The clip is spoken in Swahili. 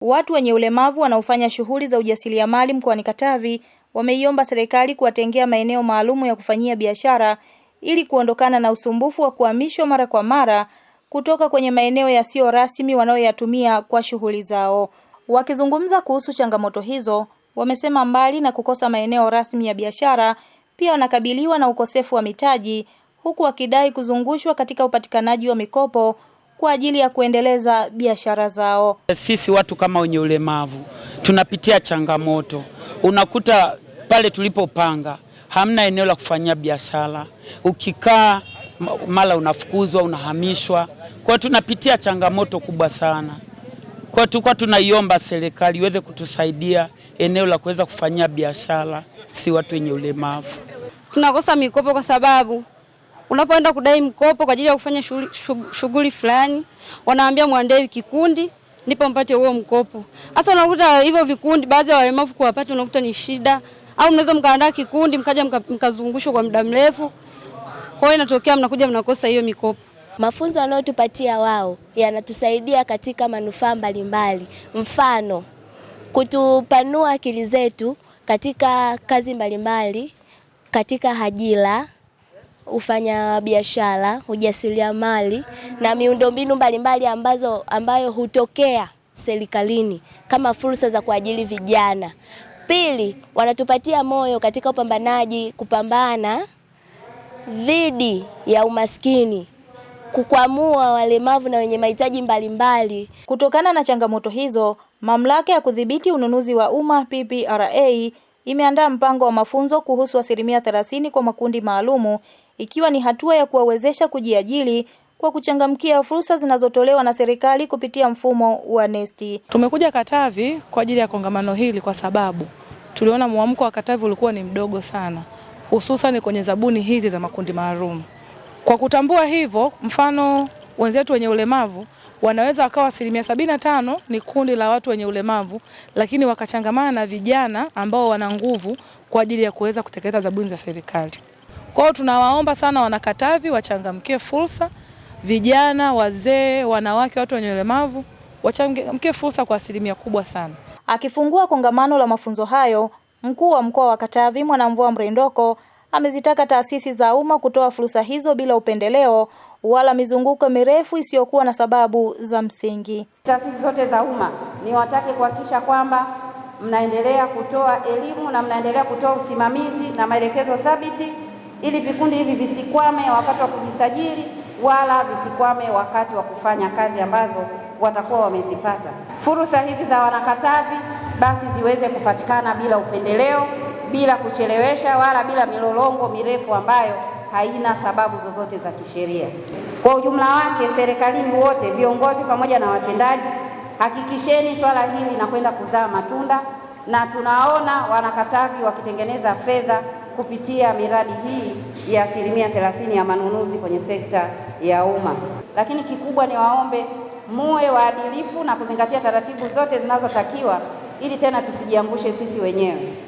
Watu wenye ulemavu wanaofanya shughuli za ujasiriamali mkoani Katavi wameiomba serikali kuwatengea maeneo maalumu ya kufanyia biashara ili kuondokana na usumbufu wa kuhamishwa mara kwa mara kutoka kwenye maeneo yasiyo rasmi wanayoyatumia kwa shughuli zao. Wakizungumza kuhusu changamoto hizo, wamesema mbali na kukosa maeneo rasmi ya biashara, pia wanakabiliwa na ukosefu wa mitaji, huku wakidai kuzungushwa katika upatikanaji wa mikopo kwa ajili ya kuendeleza biashara zao. Sisi watu kama wenye ulemavu tunapitia changamoto. Unakuta pale tulipopanga hamna eneo la kufanyia biashara. Ukikaa mara unafukuzwa, unahamishwa. Kwa tunapitia changamoto kubwa sana. Kwa tulikuwa tunaiomba serikali iweze kutusaidia eneo la kuweza kufanyia biashara si watu wenye ulemavu. Tunakosa mikopo kwa sababu unapoenda kudai mkopo kwa ajili ya kufanya shughuli fulani, wanaambia muandae kikundi ndipo mpate huo mkopo. Sasa unakuta hivyo vikundi baadhi ya walemavu kuwapata unakuta ni shida, au mnaweza mkaandaa kikundi mkaja mkazungushwa kwa muda mrefu. Kwa hiyo inatokea mnakuja mnakosa hiyo mikopo. Mafunzo wanayotupatia wao yanatusaidia katika manufaa mbalimbali. Mfano, kutupanua akili zetu katika kazi mbalimbali, katika ajira, ufanya biashara, ujasiriamali na miundombinu mbalimbali ambayo hutokea serikalini kama fursa za kuajiri vijana. Pili, wanatupatia moyo katika upambanaji, kupambana dhidi ya umaskini, kukwamua walemavu na wenye mahitaji mbalimbali. Kutokana na changamoto hizo, Mamlaka ya Kudhibiti Ununuzi wa Umma PPRA imeandaa mpango wa mafunzo kuhusu 30% kwa makundi maalumu, ikiwa ni hatua ya kuwawezesha kujiajiri kwa kuchangamkia fursa zinazotolewa na serikali kupitia mfumo wa NeST. Tumekuja Katavi kwa ajili ya kongamano hili kwa sababu tuliona muamko wa Katavi ulikuwa ni mdogo sana, hususan kwenye zabuni hizi za makundi maalum. Kwa kutambua hivyo, mfano wenzetu wenye ulemavu wanaweza wakawa 75% ni kundi la watu wenye ulemavu, lakini wakachangamana na vijana ambao wana nguvu kwa ajili ya kuweza kutekeleza zabuni za serikali. Kwa hiyo tunawaomba sana wanakatavi wachangamkie fursa, vijana, wazee, wanawake, watu wenye ulemavu wachangamkie fursa kwa asilimia kubwa sana. Akifungua kongamano la mafunzo hayo, Mkuu wa Mkoa wa Katavi Mwanamvua Mrindoko amezitaka taasisi za umma kutoa fursa hizo bila upendeleo wala mizunguko mirefu isiyokuwa na sababu za msingi. Taasisi zote za umma ni watake kuhakikisha kwamba mnaendelea kutoa elimu na mnaendelea kutoa usimamizi na maelekezo thabiti ili vikundi hivi visikwame wakati wa kujisajili wala visikwame wakati wa kufanya kazi ambazo watakuwa wamezipata. Fursa hizi za wanakatavi basi ziweze kupatikana bila upendeleo, bila kuchelewesha wala bila milolongo mirefu ambayo haina sababu zozote za kisheria. Kwa ujumla wake, serikalini wote, viongozi pamoja na watendaji, hakikisheni swala hili na kwenda kuzaa matunda, na tunaona wanakatavi wakitengeneza fedha kupitia miradi hii ya 30% ya manunuzi kwenye sekta ya umma. Lakini kikubwa ni waombe muwe waadilifu na kuzingatia taratibu zote zinazotakiwa ili tena tusijiangushe sisi wenyewe.